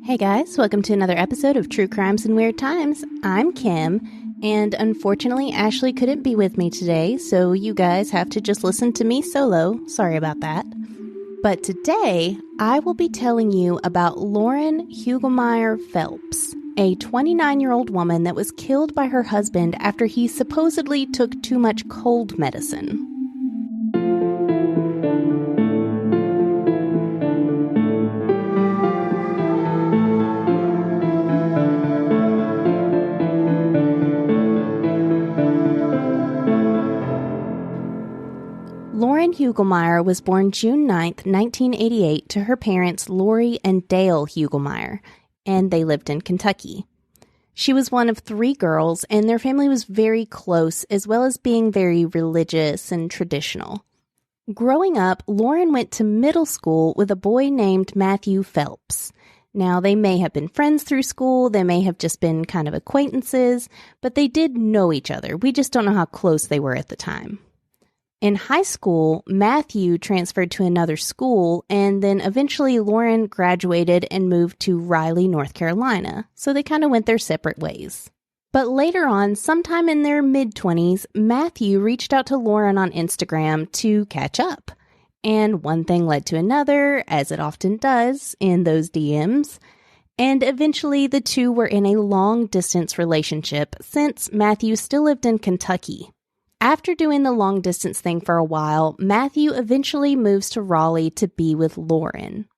Hey guys, welcome to another episode of True Crimes and Weird Times. I'm Kim, and unfortunately Ashley couldn't be with me today, so you guys have to just listen to me solo. Sorry about that. But today, I will be telling you about Lauren Phelps, a 29-year-old woman that was killed by her husband after he supposedly took too much cold medicine. Lauren Hugelmeyer was born June 9th, 1988 to her parents Lori and Dale Hugelmeyer, and they lived in Kentucky. She was one of three girls, and their family was very close, as well as being very religious and traditional. Growing up, Lauren went to middle school with a boy named Matthew Phelps. Now, they may have been friends through school, they may have just been kind of acquaintances, but they did know each other. We just don't know how close they were at the time. In high school, Matthew transferred to another school, and then eventually Lauren graduated and moved to Raleigh, North Carolina, so they kind of went their separate ways. But later on, sometime in their mid-20s, Matthew reached out to Lauren on Instagram to catch up. And one thing led to another, as it often does in those DMs, and eventually the two were in a long-distance relationship since Matthew still lived in Kentucky. After doing the long-distance thing for a while, Matthew eventually moves to Raleigh to be with Lauren.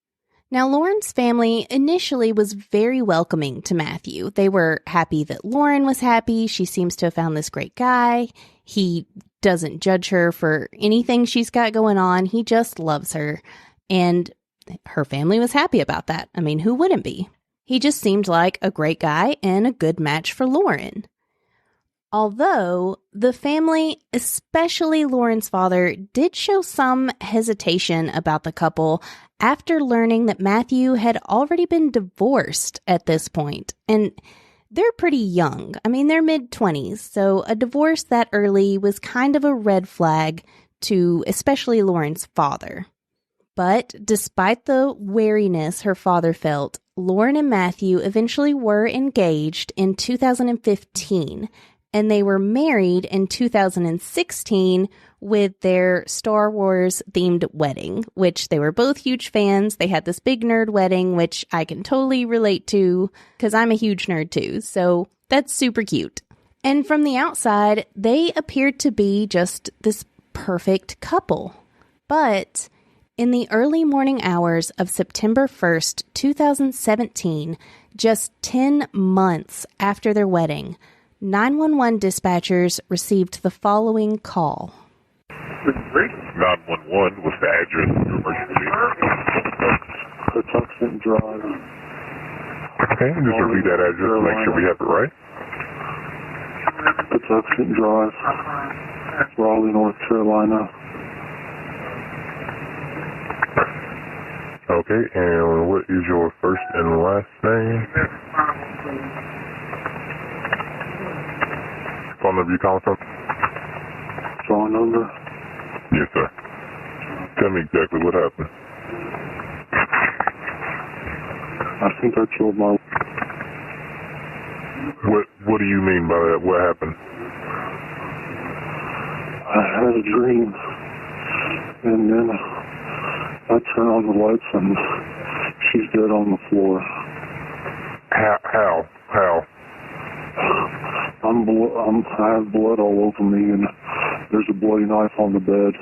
Now, Lauren's family initially was very welcoming to Matthew. They were happy that Lauren was happy. She seems to have found this great guy. He doesn't judge her for anything she's got going on. He just loves her. And her family was happy about that. I mean, who wouldn't be? He just seemed like a great guy and a good match for Lauren. Although the family, especially Lauren's father, did show some hesitation about the couple after learning that Matthew had already been divorced at this point. And they're pretty young. I mean, they're mid-20s, so a divorce that early was kind of a red flag to especially Lauren's father. But despite the wariness her father felt, Lauren and Matthew eventually were engaged in 2015, and they were married in 2016 with their Star Wars-themed wedding, which they were both huge fans. They had this big nerd wedding, which I can totally relate to because I'm a huge nerd too, so that's super cute. And from the outside, they appeared to be just this perfect couple. But in the early morning hours of September 1st, 2017, just 10 months after their wedding, 911 dispatchers received the following call. 911, what's the address of your emergency? Patuxent Drive. Okay, just repeat that address to make sure we have it right. Patuxent Drive, Raleigh, North Carolina. Okay, and what is your first and last name? Phone number you calling from? Phone number? Yes, sir. Tell me exactly what happened. I think I killed my... What do you mean by that? What happened? I had a dream, and then I turned on the lights and she's dead on the floor. How? I have blood all over me, and there's a bloody knife on the bed,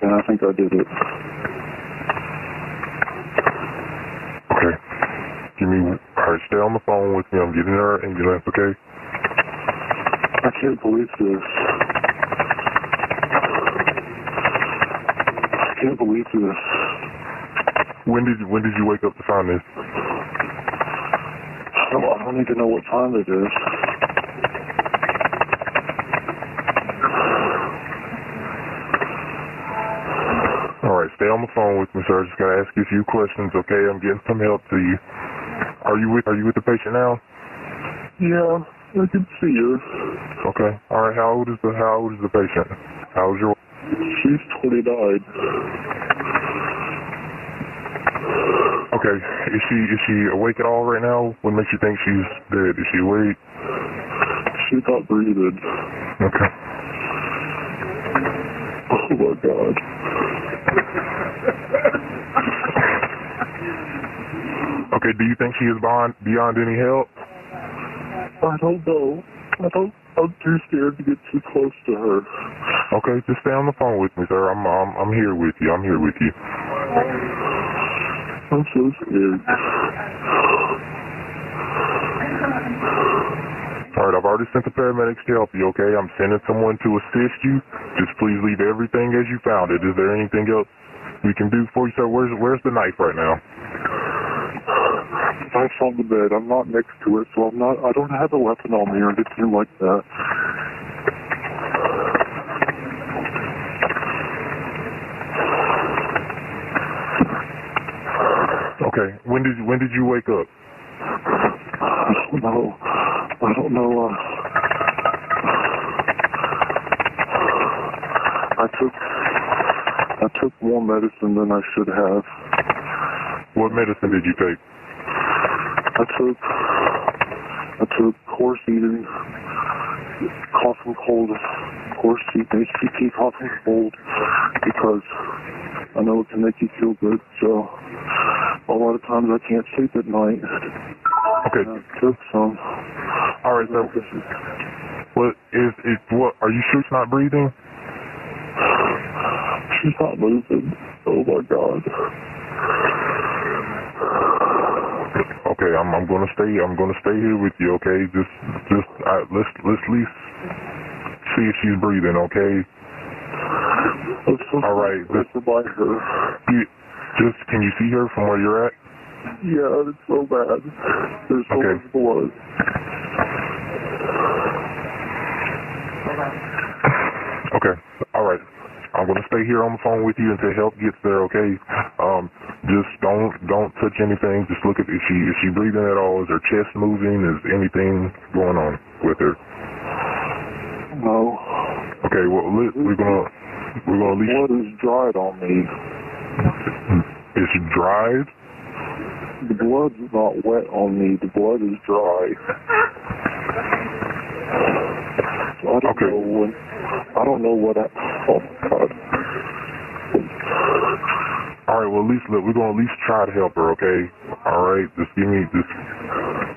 and I think I did it. Okay. Alright, stay on the phone with me. I'm getting her ambulance, okay? I can't believe this. I can't believe this. When did you wake up to find this? I don't even know what time it is. Alright, stay on the phone with me, sir. I just gotta ask you a few questions, okay? I'm getting some help to you. Are you with the patient now? Yeah, I can see her. Okay. Alright, how old is the patient? How old is your... She's 29. Okay. Is she awake at all right now? What makes you think she's dead? Is she awake? She's not breathing. Okay. Oh my God. Okay, do you think she is beyond any help? I don't know. I'm too scared to get too close to her. Okay, just stay on the phone with me, sir. I'm here with you. I'm here with you. I'm so scared. All right, I've already sent the paramedics to help you, okay? I'm sending someone to assist you. Just please leave everything as you found it. Is there anything else we can do for you, sir? Where's the knife right now? Knife's on the bed. I'm not next to it, so I don't have a weapon on me or anything like that. Okay, when did you wake up? I don't know. I took more medicine than I should have. What medicine did you take? I took horse eating, cough and cold, horse eating, HPT cough and cold, because I know it can make you feel good, so a lot of times I can't sleep at night. Okay. I took some. All right, so what are you sure she's not breathing? She's not moving. Oh my God. Okay, I'm gonna stay here with you. Okay, let's at least see if she's breathing. Okay. All right. By her. Can you see her from where you're at? Yeah, it's so bad. There's so much blood. Okay. All right. I'm gonna stay here on the phone with you until help gets there. Okay. Just don't touch anything. Just look at is she breathing at all? Is her chest moving? Is anything going on with her? No. Okay. Well, we're gonna at least. Blood is dried on me. It's dried. The blood's not wet on me. The blood is dry. So I don't know what I... Oh, God. All right, well, we're going to at least try to help her, okay? All right,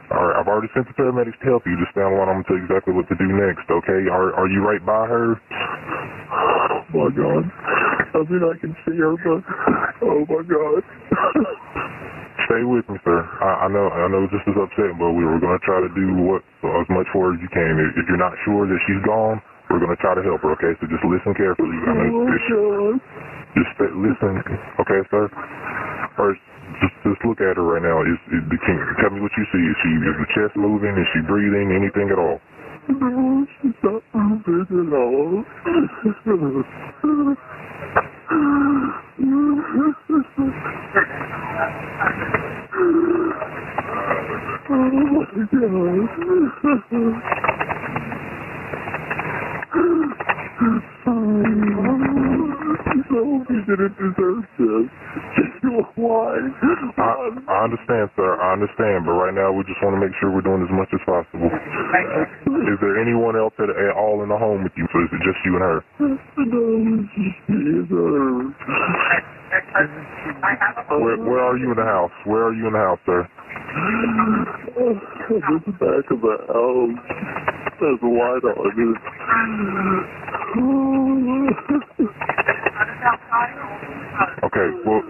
all right, I've already sent the paramedics to help you. Just stay on the line. I'm going to tell you exactly what to do next, okay? Are you right by her? Oh, my God. I mean, I can see her, but... Oh, my God. Stay with me, sir. I know this is upsetting, but we were going to try to do as much for her as you can. If you're not sure that she's gone, we're going to try to help her, okay? So just listen carefully. Just listen, okay, sir? First, just look at her right now. Tell me what you see. Is the chest moving? Is she breathing? Anything at all? No, she's not moving at all. He didn't deserve this. Why? I understand, sir. I understand, but right now we just want to make sure we're doing as much as possible. Is there anyone else at all in the home with you, or is it just you and her? No, it's just me and her. Where are you in the house? Where are you in the house, sir? I'm in the back of the house. There's a light on it. Okay, well...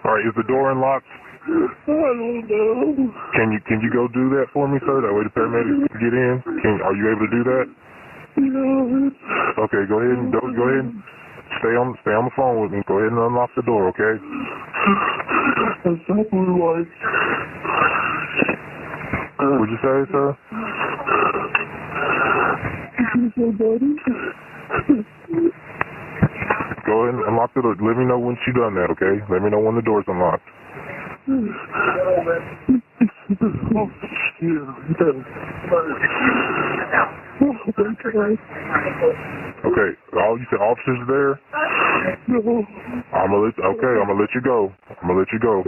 All right, is the door unlocked? I don't know. Can you go do that for me, sir? That way the paramedics can get in. Are you able to do that? Yeah. Okay, go ahead and stay on the phone with me. Go ahead and unlock the door, okay? That's not blue light. What'd you say, sir? Go ahead and unlock the door. Let me know when she's done that, okay? Let me know when the door's unlocked. Okay. Oh, you said officers are there? No. I'm gonna let you go. I'm gonna let you go.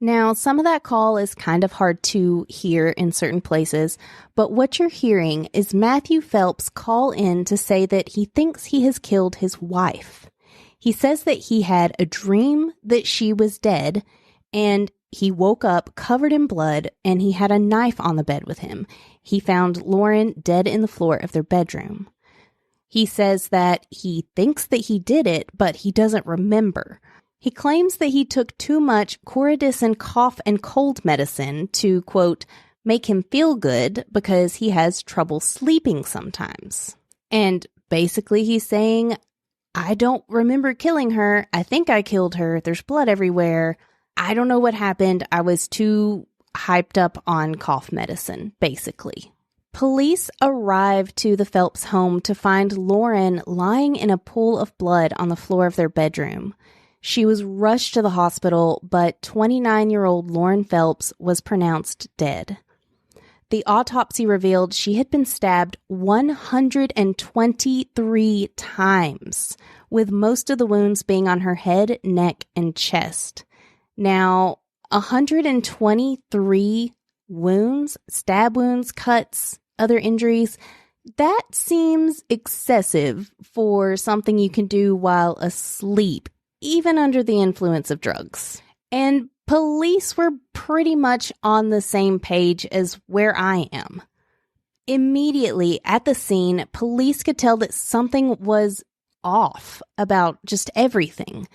Now, some of that call is kind of hard to hear in certain places, but what you're hearing is Matthew Phelps call in to say that he thinks he has killed his wife. He says that he had a dream that she was dead, and he woke up covered in blood, and he had a knife on the bed with him. He found Lauren dead in the floor of their bedroom. He says that he thinks that he did it, but he doesn't remember. He claims that he took too much Coradicin cough and cold medicine to, quote, make him feel good because he has trouble sleeping sometimes. And basically he's saying, I don't remember killing her. I think I killed her. There's blood everywhere. I don't know what happened. I was too hyped up on cough medicine, basically. Police arrived to the Phelps home to find Lauren lying in a pool of blood on the floor of their bedroom. She was rushed to the hospital, but 29-year-old Lauren Phelps was pronounced dead. The autopsy revealed she had been stabbed 123 times, with most of the wounds being on her head, neck, and chest. Now, 123 wounds, stab wounds, cuts, other injuries, that seems excessive for something you can do while asleep, even under the influence of drugs. And police were pretty much on the same page as where I am. Immediately at the scene, police could tell that something was off about just everything.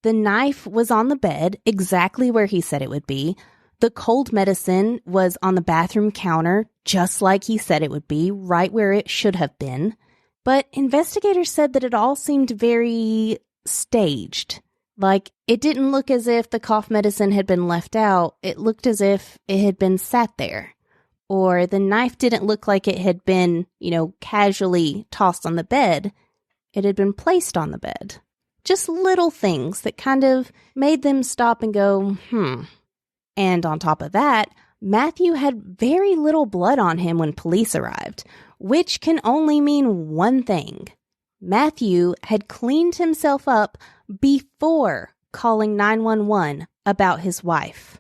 The knife was on the bed, exactly where he said it would be. The cold medicine was on the bathroom counter, just like he said it would be, right where it should have been. But investigators said that it all seemed very staged. Like, it didn't look as if the cough medicine had been left out. It looked as if it had been sat there. Or the knife didn't look like it had been, casually tossed on the bed. It had been placed on the bed. Just little things that kind of made them stop and go, And on top of that, Matthew had very little blood on him when police arrived, which can only mean one thing. Matthew had cleaned himself up before calling 911 about his wife,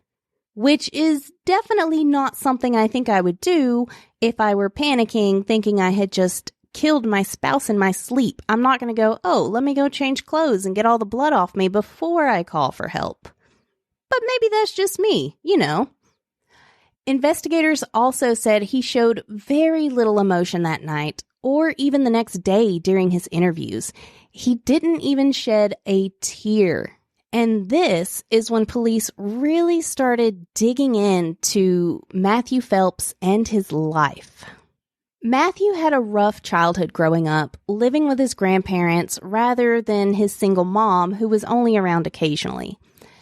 which is definitely not something I think I would do if I were panicking, thinking I had just killed my spouse in my sleep. I'm not going to go, let me go change clothes and get all the blood off me before I call for help. But maybe that's just me, Investigators also said he showed very little emotion that night, or even the next day during his interviews. He didn't even shed a tear. And this is when police really started digging into Matthew Phelps and his life. Matthew had a rough childhood growing up, living with his grandparents rather than his single mom, who was only around occasionally.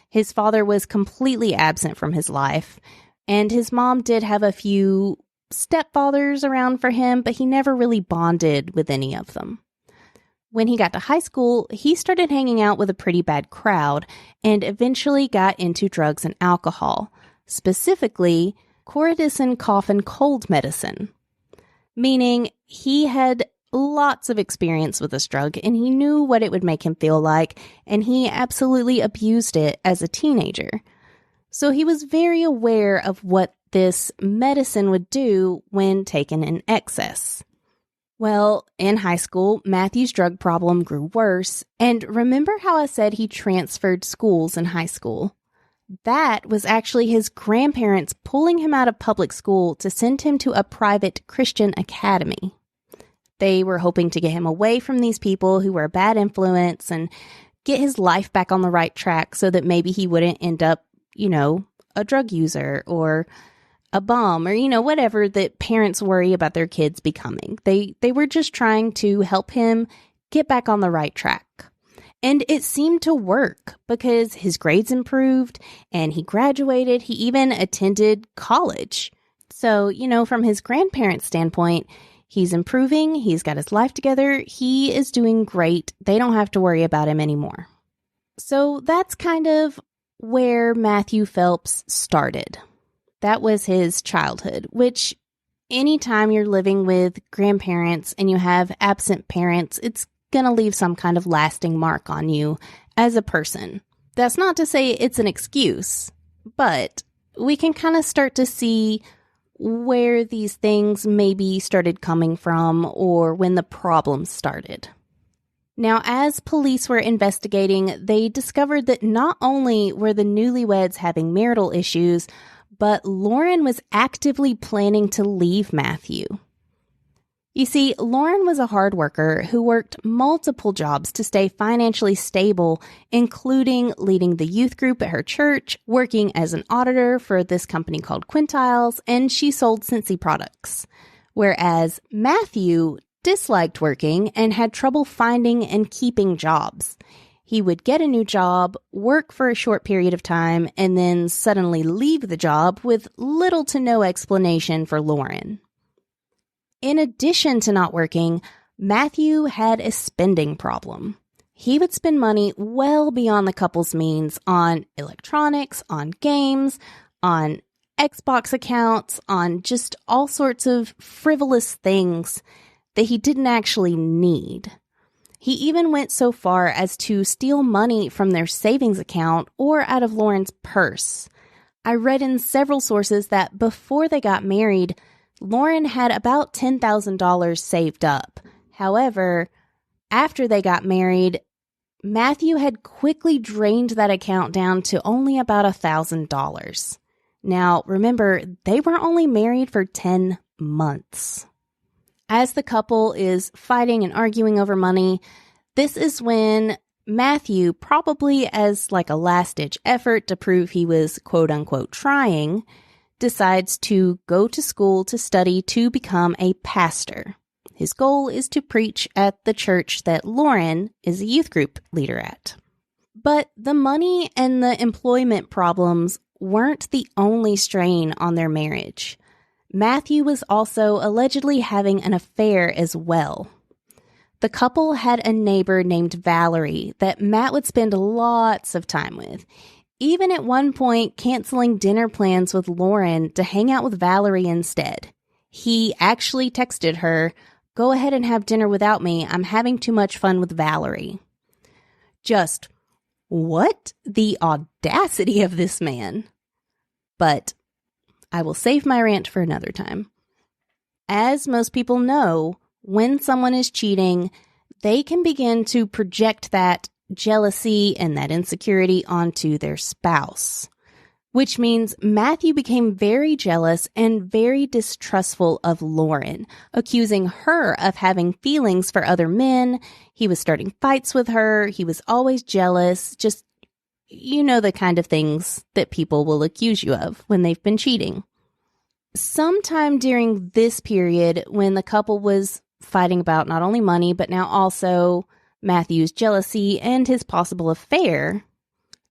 His father was completely absent from his life, and his mom did have a few stepfathers around for him, but he never really bonded with any of them. When he got to high school, he started hanging out with a pretty bad crowd and eventually got into drugs and alcohol, specifically Coradicin cough and cold medicine, meaning he had lots of experience with this drug and he knew what it would make him feel like, and he absolutely abused it as a teenager. So he was very aware of what this medicine would do when taken in excess. Well, in high school, Matthew's drug problem grew worse, and remember how I said he transferred schools in high school? That was actually his grandparents pulling him out of public school to send him to a private Christian academy. They were hoping to get him away from these people who were a bad influence and get his life back on the right track so that maybe he wouldn't end up, a drug user or a bum or, whatever that parents worry about their kids becoming. They were just trying to help him get back on the right track. And it seemed to work because his grades improved and he graduated. He even attended college. So, from his grandparents' standpoint, he's improving. He's got his life together. He is doing great. They don't have to worry about him anymore. So that's kind of where Matthew Phelps started. That was his childhood, which anytime you're living with grandparents and you have absent parents, it's going to leave some kind of lasting mark on you as a person. That's not to say it's an excuse, but we can kind of start to see where these things maybe started coming from or when the problems started. Now, as police were investigating, they discovered that not only were the newlyweds having marital issues, but Lauren was actively planning to leave Matthew. You see, Lauren was a hard worker who worked multiple jobs to stay financially stable, including leading the youth group at her church, working as an auditor for this company called Quintiles, and she sold Scentsy products. Whereas Matthew disliked working and had trouble finding and keeping jobs. He would get a new job, work for a short period of time, and then suddenly leave the job with little to no explanation for Lauren. In addition to not working, Matthew had a spending problem. He would spend money well beyond the couple's means on electronics, on games, on Xbox accounts, on just all sorts of frivolous things that he didn't actually need. He even went so far as to steal money from their savings account or out of Lauren's purse. I read in several sources that before they got married, Lauren had about $10,000 saved up. However, after they got married, Matthew had quickly drained that account down to only about $1,000. Now, remember, they were only married for 10 months. As the couple is fighting and arguing over money, this is when Matthew, probably as like a last-ditch effort to prove he was quote-unquote trying, decides to go to school to study to become a pastor. His goal is to preach at the church that Lauren is a youth group leader at. But the money and the employment problems weren't the only strain on their marriage. Matthew was also allegedly having an affair as well. The couple had a neighbor named Valerie that Matt would spend lots of time with, even at one point canceling dinner plans with Lauren to hang out with Valerie instead. He actually texted her, "Go ahead and have dinner without me. I'm having too much fun with Valerie." Just what the audacity of this man. But I will save my rant for another time. As most people know, when someone is cheating, they can begin to project that jealousy and that insecurity onto their spouse, which means Matthew became very jealous and very distrustful of Lauren, accusing her of having feelings for other men. He was starting fights with her. He was always jealous, just you know, the kind of things that people will accuse you of when they've been cheating. Sometime during this period, when the couple was fighting about not only money, but now also Matthew's jealousy and his possible affair,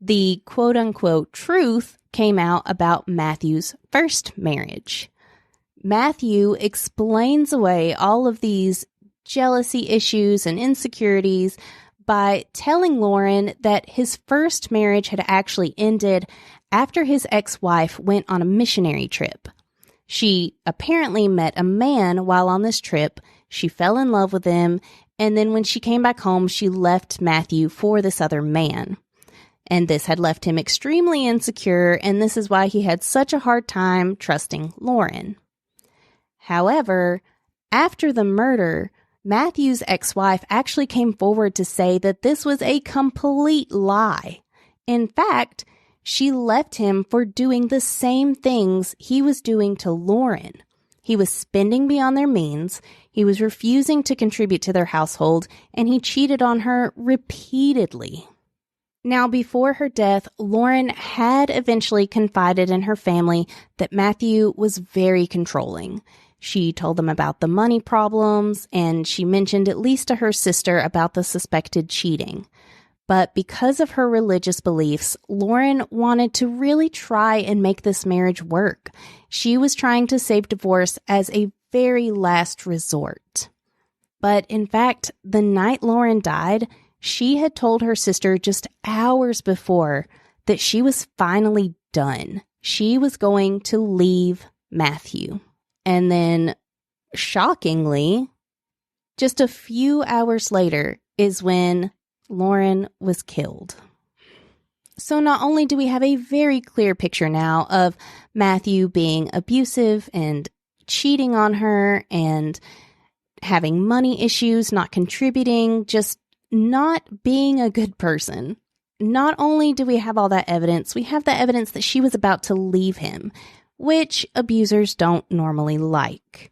the quote-unquote truth came out about Matthew's first marriage. Matthew explains away all of these jealousy issues and insecurities by telling Lauren that his first marriage had actually ended after his ex-wife went on a missionary trip. She apparently met a man while on this trip. She fell in love with him, and then when she came back home, she left Matthew for this other man. And this had left him extremely insecure, and this is why he had such a hard time trusting Lauren. However, after the murder, Matthew's ex-wife actually came forward to say that this was a complete lie. In fact, she left him for doing the same things he was doing to Lauren. He was spending beyond their means, he was refusing to contribute to their household, and he cheated on her repeatedly. Now, before her death, Lauren had eventually confided in her family that Matthew was very controlling. She told them about the money problems, and she mentioned at least to her sister about the suspected cheating. But because of her religious beliefs, Lauren wanted to really try and make this marriage work. She was trying to save divorce as a very last resort. But in fact, the night Lauren died, she had told her sister just hours before that she was finally done. She was going to leave Matthew. And then, shockingly, just a few hours later is when Lauren was killed. So not only do we have a very clear picture now of Matthew being abusive and cheating on her and having money issues, not contributing, just not being a good person. Not only do we have all that evidence, we have the evidence that she was about to leave him, which abusers don't normally like.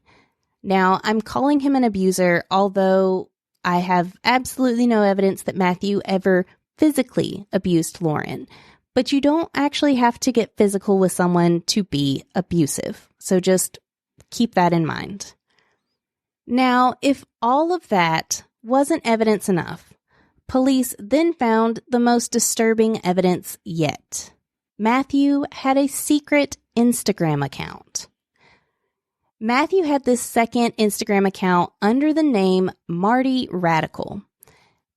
Now, I'm calling him an abuser, although I have absolutely no evidence that Matthew ever physically abused Lauren. But you don't actually have to get physical with someone to be abusive. So just keep that in mind. Now, if all of that wasn't evidence enough, police then found the most disturbing evidence yet. Matthew had a secret Instagram account. Matthew had this second Instagram account under the name Marty Radical.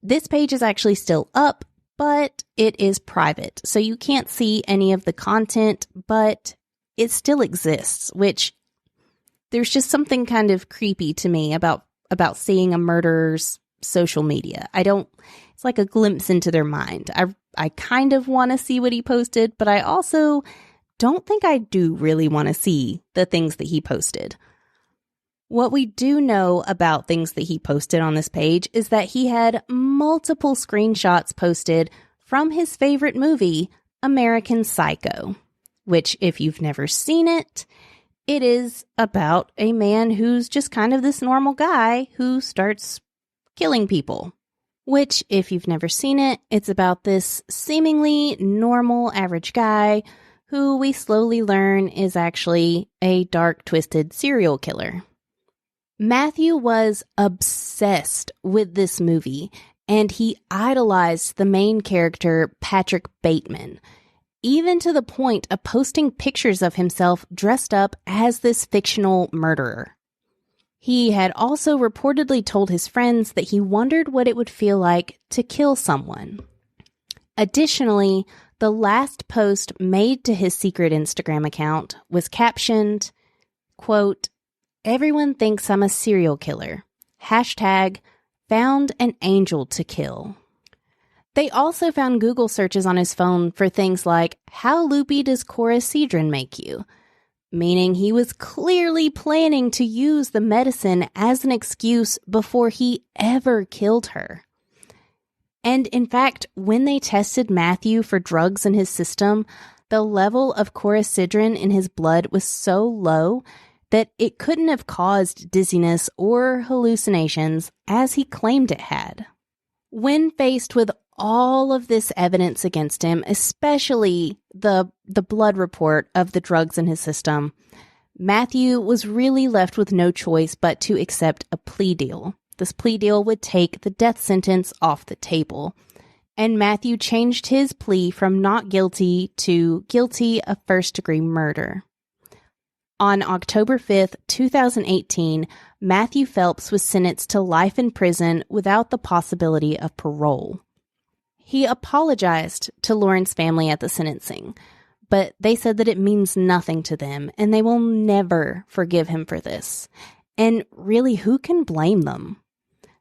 This page is actually still up, but it is private, so you can't see any of the content, but it still exists, which there's just something kind of creepy to me about seeing a murderer's social media. It's like a glimpse into their mind. I kind of want to see what he posted, but I also don't think I do really want to see the things that he posted. What we do know about things that he posted on this page is that he had multiple screenshots posted from his favorite movie, American Psycho, which, if you've never seen it, it is about a man who's just kind of this normal guy who starts killing people. Which, if you've never seen it, it's about this seemingly normal, average guy who we slowly learn is actually a dark, twisted serial killer. Matthew was obsessed with this movie, and he idolized the main character, Patrick Bateman, even to the point of posting pictures of himself dressed up as this fictional murderer. He had also reportedly told his friends that he wondered what it would feel like to kill someone. Additionally, the last post made to his secret Instagram account was captioned, quote, "Everyone thinks I'm a serial killer. Hashtag found an angel to kill." They also found Google searches on his phone for things like, "How loopy does chlorosedrin make you?" Meaning he was clearly planning to use the medicine as an excuse before he ever killed her. And in fact, when they tested Matthew for drugs in his system, the level of chlorosedrin in his blood was so low that it couldn't have caused dizziness or hallucinations as he claimed it had. When faced with all of this evidence against him, especially the blood report of the drugs in his system, Matthew was really left with no choice but to accept a plea deal. This plea deal would take the death sentence off the table, and Matthew changed his plea from not guilty to guilty of first-degree murder. On October 5th, 2018, Matthew Phelps was sentenced to life in prison without the possibility of parole. He apologized to Lauren's family at the sentencing, but they said that it means nothing to them and they will never forgive him for this. And really, who can blame them?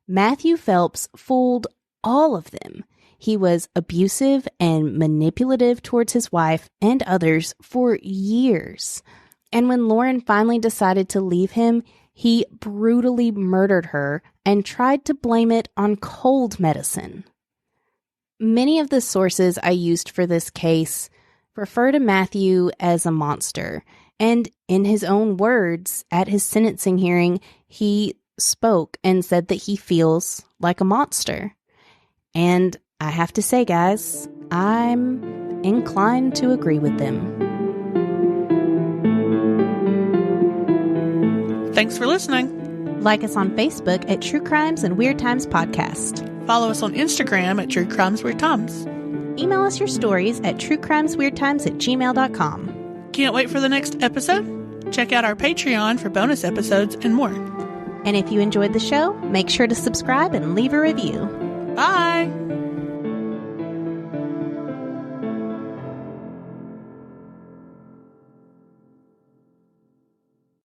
Matthew Phelps fooled all of them. He was abusive and manipulative towards his wife and others for years. And when Lauren finally decided to leave him, he brutally murdered her and tried to blame it on cold medicine. Many of the sources I used for this case refer to Matthew as a monster, and in his own words, at his sentencing hearing, he spoke and said that he feels like a monster. And I have to say, guys, I'm inclined to agree with them. Thanks for listening. Like us on Facebook at True Crimes and Weird Times Podcast. Follow us on Instagram at True Crimes Weird Times. Email us your stories at truecrimesweirdtimes@gmail.com. Can't wait for the next episode? Check out our Patreon for bonus episodes and more. And if you enjoyed the show, make sure to subscribe and leave a review. Bye!